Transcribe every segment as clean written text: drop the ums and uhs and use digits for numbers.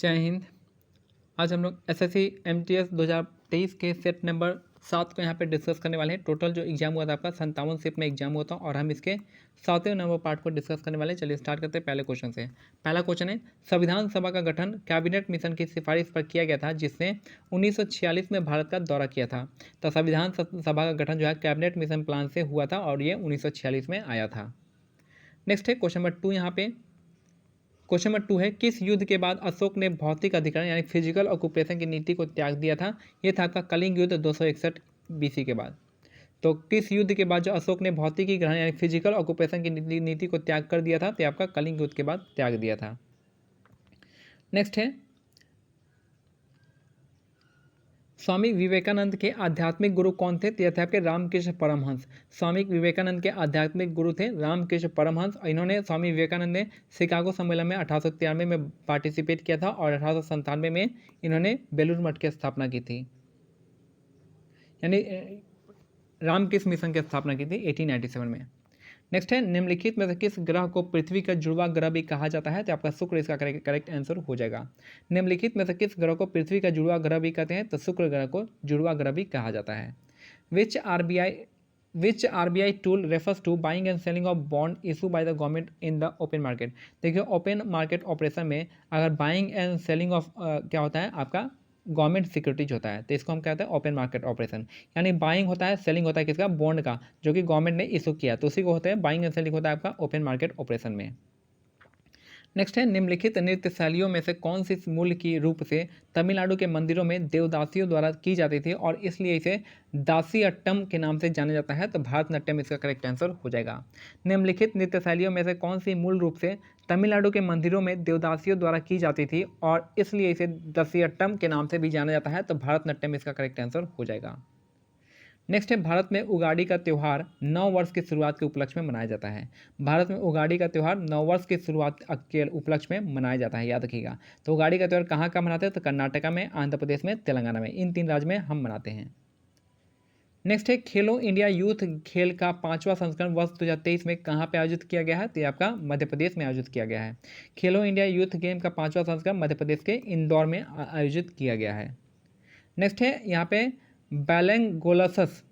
जय हिंद। आज हम लोग एसएससी एमटीएस 2023 के सेट नंबर 7 को यहाँ पे डिस्कस करने वाले हैं। टोटल जो एग्जाम हुआ था आपका 57 शिफ्ट में एग्जाम हुआ था और हम इसके 7वें नंबर पार्ट को डिस्कस करने वाले हैं। चलिए स्टार्ट करते हैं पहले क्वेश्चन से। पहला क्वेश्चन है, संविधान सभा का गठन कैबिनेट मिशन की सिफारिश पर किया गया था जिसने 1946 में भारत का दौरा किया था। तो संविधान सभा का गठन जो है कैबिनेट मिशन प्लान से हुआ था और ये 1946 में आया था। नेक्स्ट है क्वेश्चन नंबर 2। यहाँ पे क्वेश्चन नंबर 2 है, किस युद्ध के बाद अशोक ने भौतिक अधिकरण यानी फिजिकल ऑक्यूपेशन की नीति को त्याग दिया था? ये था आपका कलिंग युद्ध 261 बीसी के बाद। तो किस युद्ध के बाद जो अशोक ने भौतिकी ग्रहण यानी फिजिकल ऑक्यूपेशन की नीति को त्याग कर दिया था? तो आपका कलिंग युद्ध के बाद त्याग दिया था। नेक्स्ट है, स्वामी विवेकानंद के आध्यात्मिक गुरु कौन थे? तो यह थे आपके रामकृष्ण परमहंस। स्वामी विवेकानंद के आध्यात्मिक गुरु थे रामकृष्ण परमहंस। इन्होंने स्वामी विवेकानंद ने शिकागो सम्मेलन में 1893 में पार्टिसिपेट किया था और 1897 में इन्होंने बेलूर मठ की स्थापना की थी, यानी रामकृष्ण मिशन की स्थापना की थी 1897 में। नेक्स्ट है, निम्नलिखित में से किस ग्रह को पृथ्वी का जुड़वा ग्रह भी कहा जाता है? तो आपका शुक्र इसका करेक्ट आंसर हो जाएगा। निम्नलिखित में से किस ग्रह को पृथ्वी का जुड़वा ग्रह भी कहते हैं? तो शुक्र ग्रह को जुड़वा ग्रह भी कहा जाता है। Which RBI tool refers to buying and selling of bond issue by the government in the open market? देखिए, ओपन मार्केट ऑपरेशन में अगर बाइंग एंड सेलिंग ऑफ क्या होता है आपका गवर्नमेंट सिक्योरिटीज होता है, तो इसको हम कहते हैं ओपन मार्केट ऑपरेशन। यानी बाइंग होता है, सेलिंग होता है किसका? बॉन्ड का, जो कि गवर्नमेंट ने इशू किया, तो उसी को होता है बाइंग एंड सेलिंग होता है आपका ओपन मार्केट ऑपरेशन में। नेक्स्ट है, निम्नलिखित नृत्य शैलियों में से कौन सी मूल की रूप से तमिलनाडु के मंदिरों में देवदासियों द्वारा की जाती थी और इसलिए इसे दासी अट्टम के नाम से जाना जाता है? तो भारतनाट्यम इसका करेक्ट आंसर हो जाएगा। निम्नलिखित नृत्य शैलियों में से कौन सी मूल रूप से तमिलनाडु के मंदिरों में देवदासियों द्वारा की जाती थी और इसलिए इसे दासियट्टम के नाम से भी जाना जाता है? तो भारतनाट्यम इसका करेक्ट आंसर हो जाएगा। नेक्स्ट है, भारत में उगाड़ी का त्यौहार नव वर्ष की शुरुआत के उपलक्ष्य में मनाया जाता है। भारत में उगाड़ी का त्यौहार नव वर्ष की शुरुआत के उपलक्ष्य में मनाया जाता है, याद रखिएगा। तो उगाड़ी का त्यौहार कहाँ कहाँ मनाते हैं? तो कर्नाटका में, आंध्र प्रदेश में, तेलंगाना में, इन 3 राज्य में हम मनाते हैं। नेक्स्ट है, खेलो इंडिया यूथ खेल का 5वां संस्करण वर्ष 2023 में कहाँ पे आयोजित किया गया है? तो ये आपका मध्य प्रदेश में आयोजित किया गया है। खेलो इंडिया यूथ गेम का 5वां संस्करण मध्य प्रदेश के इंदौर में आयोजित किया गया है। नेक्स्ट है, यहाँ पे बैलेंगोलसस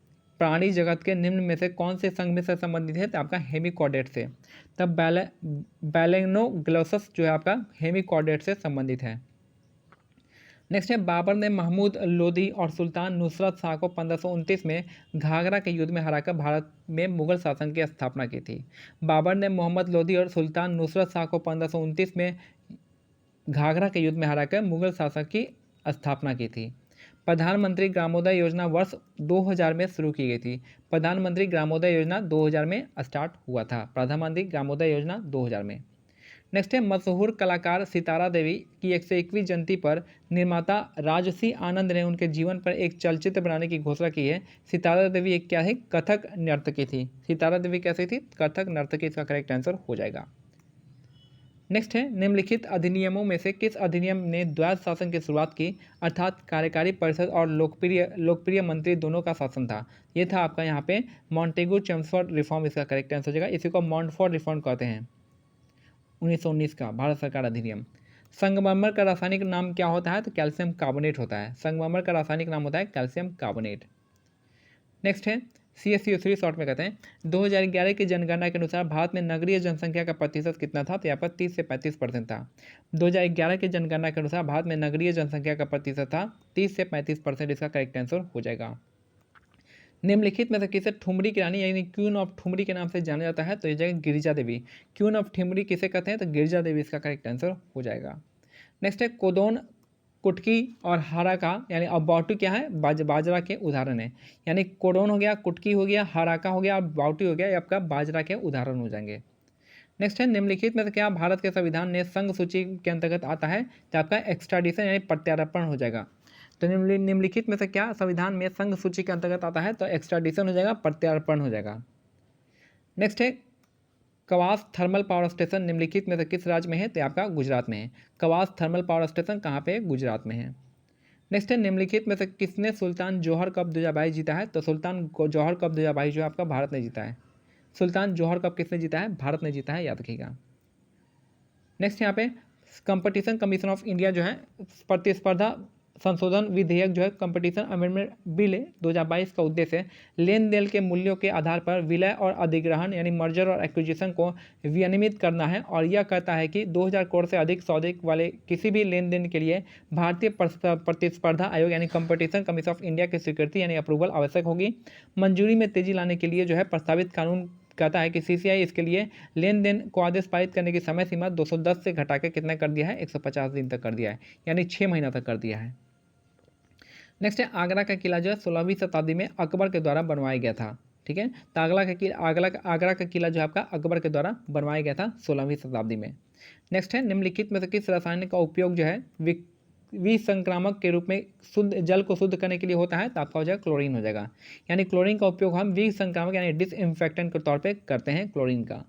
प्राणी जगत के निम्न में से कौन से संघ में से संबंधित है? तो आपका हेमिकॉर्डेट से। तब बैलेंगोग्लोसस जो है आपका हेमिकॉर्डेट से संबंधित है। नेक्स्ट है, बाबर ने महमूद लोधी और सुल्तान नुसरत शाह को 1529 में घाघरा के युद्ध में हराकर भारत में मुगल शासन की स्थापना की थी। बाबर ने मोहम्मद लोधी और सुल्तान नुसरत शाह को 1529 में घाघरा के युद्ध में हराकर मुगल शासन की स्थापना की थी। प्रधानमंत्री ग्रामोदय योजना वर्ष 2000 में शुरू की गई थी। प्रधानमंत्री ग्रामोदय योजना 2000 में स्टार्ट हुआ था। प्रधानमंत्री ग्रामोदय योजना 2000 में। नेक्स्ट है, मशहूर कलाकार सितारा देवी की 101वीं जयंती पर निर्माता राजसी आनंद ने उनके जीवन पर एक चलचित्र बनाने की घोषणा की है। सितारा देवी एक क्या है? कथक नर्तकी थी। सितारा देवी कैसी थी? कथक नर्तकी, इसका करेक्ट आंसर हो जाएगा। नेक्स्ट है, निम्नलिखित अधिनियमों में से किस अधिनियम ने द्वैध शासन की शुरुआत की, अर्थात कार्यकारी परिषद और लोकप्रिय मंत्री दोनों का शासन था? ये था आपका यहाँ पे मॉन्टेगू चेम्सफोर्ड रिफॉर्म, इसका करेक्ट आंसर हो जाएगा। इसी को मॉन्टफोर्ड रिफॉर्म कहते हैं। 1919 का भारत सरकार अधिनियम। संगमरमर का रासायनिक नाम क्या होता है? तो कैल्शियम कार्बोनेट होता है। संगमरमर का रासायनिक नाम होता है कैल्शियम कार्बोनेट। नेक्स्ट है, CSO3 शॉर्ट में कहते हैं। 2011 की जनगणना के अनुसार भारत में नगरीय जनसंख्या का प्रतिशत कितना था? तो यहाँ पर 30 से 35% था। 2011 की जनगणना के अनुसार भारत में नगरीय जनसंख्या का प्रतिशत था 30 से 35%, इसका करेक्ट आंसर हो जाएगा। निम्नलिखित में से किसे ठुमरी की रानी यानी क्वीन ऑफ ठुमरी के नाम से जाना जाता है? तो ये जाएगा गिरिजा देवी। क्वीन ऑफ ठुमरी किसे कहते हैं? तो गिरिजा देवी, इसका करेक्ट आंसर हो जाएगा। नेक्स्ट है, कोदोन, कुटकी और हाराका यानी अब बाउटी क्या है? बाजरा के उदाहरण है। यानी कोडोन हो गया, कुटकी हो गया, हाराका हो गया और बाउटी हो गया, ये आपका बाजरा के उदाहरण हो जाएंगे। नेक्स्ट है, निम्नलिखित में से क्या भारत के संविधान ने संघ सूची के अंतर्गत आता है? तो आपका एक्स्ट्राडिशन यानी प्रत्यार्पण हो जाएगा। तो निम्नलिखित में से क्या संविधान में संघ सूची के अंतर्गत आता है? तो एक्स्ट्राडिशन हो जाएगा, प्रत्यार्पण हो जाएगा। नेक्स्ट है, कवास थर्मल पावर स्टेशन निम्नलिखित में से किस राज्य में है? तो आपका गुजरात में है। कवास थर्मल पावर स्टेशन कहाँ पे है? गुजरात में है। नेक्स्ट है, निम्नलिखित में से किसने सुल्तान जौहर कप 2022 जीता है? तो सुल्तान जौहर कप 2022 जो आपका भारत ने जीता है। सुल्तान जौहर कप किसने जीता है? भारत ने जीता है, याद रखिएगा। नेक्स्ट यहाँ पे कंपटीशन कमीशन ऑफ इंडिया जो है प्रतिस्पर्धा संशोधन विधेयक जो है कंपटीशन अमेंडमेंट बिल 2022 का उद्देश्य लेन देन के मूल्यों के आधार पर विलय और अधिग्रहण यानी मर्जर और एक्विजिशन को विनियमित करना है और यह कहता है कि 2000 करोड़ से अधिक सौदे वाले किसी भी लेन देन के लिए भारतीय प्रतिस्पर्धा आयोग यानी कंपटीशन कमीशन ऑफ इंडिया की स्वीकृति यानी अप्रूवल आवश्यक होगी। मंजूरी में तेजी लाने के लिए जो है प्रस्तावित कानून कहता है कि सीसीआई इसके लिए लेन देन को आदेश पारित करने की समय सीमा 210 से घटाकर कितना कर दिया है, 150 दिन तक कर दिया है, यानी 6 महीना तक कर दिया है। नेक्स्ट है आगरा का किला जो है 16वीं शताब्दी में अकबर के द्वारा बनवाया गया था। ठीक है, तो आगरा का किला जो है आपका अकबर के द्वारा बनवाया गया था 16वीं शताब्दी में। नेक्स्ट है निम्नलिखित में से किस रसायन का उपयोग जो है विसंक्रामक के रूप में शुद्ध जल को शुद्ध करने के लिए होता है, तो आपका हो जाएगा क्लोरीन हो जाएगा। यानी क्लोरीन का उपयोग हम विसंक्रामक यानी डिसइंफेक्टेंट के तौर पे करते हैं क्लोरीन का।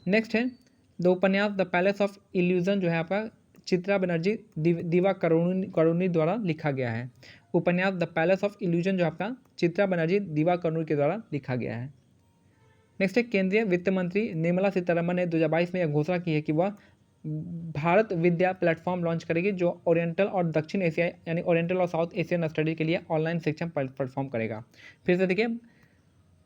नेक्स्ट है द उपन्यास द पैलेस ऑफ इल्यूजन जो है आपका चित्रा बनर्जी दिवा करुणी द्वारा लिखा गया है। उपन्यास द पैलेस ऑफ इल्यूजन जो आपका चित्रा बनर्जी दिवा करुणी के द्वारा लिखा गया है। नेक्स्ट है केंद्रीय वित्त मंत्री निर्मला सीतारमण ने 2022 में यह घोषणा की है कि वह भारत विद्या प्लेटफॉर्म लॉन्च करेगी जो ओरिएंटल और दक्षिण एशिया यानी ओरिएंटल और साउथ एशियन स्टडी के लिए ऑनलाइन शिक्षण प्लेटफॉर्म करेगा। फिर से देखिए,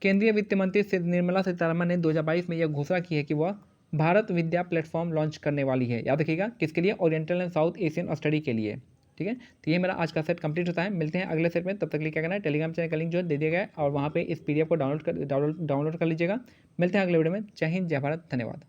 केंद्रीय वित्त मंत्री निर्मला सीतारमण ने 2022 में यह घोषणा की है कि वह भारत विद्या प्लेटफॉर्म लॉन्च करने वाली है। याद रखिएगा किसके लिए, oriental and south Asian study के लिए। ठीक है, तो ये मेरा आज का सेट कंप्लीट होता है। मिलते हैं अगले सेट में, तब तक के लिए क्या करना है, टेलीग्राम चैनल का लिंक जो है दे दिया गया है और वहाँ पे इस पीडीएफ को डाउनलोड कर लीजिएगा। मिलते हैं अगले वीडियो में। जय हिंद, जय भारत, धन्यवाद।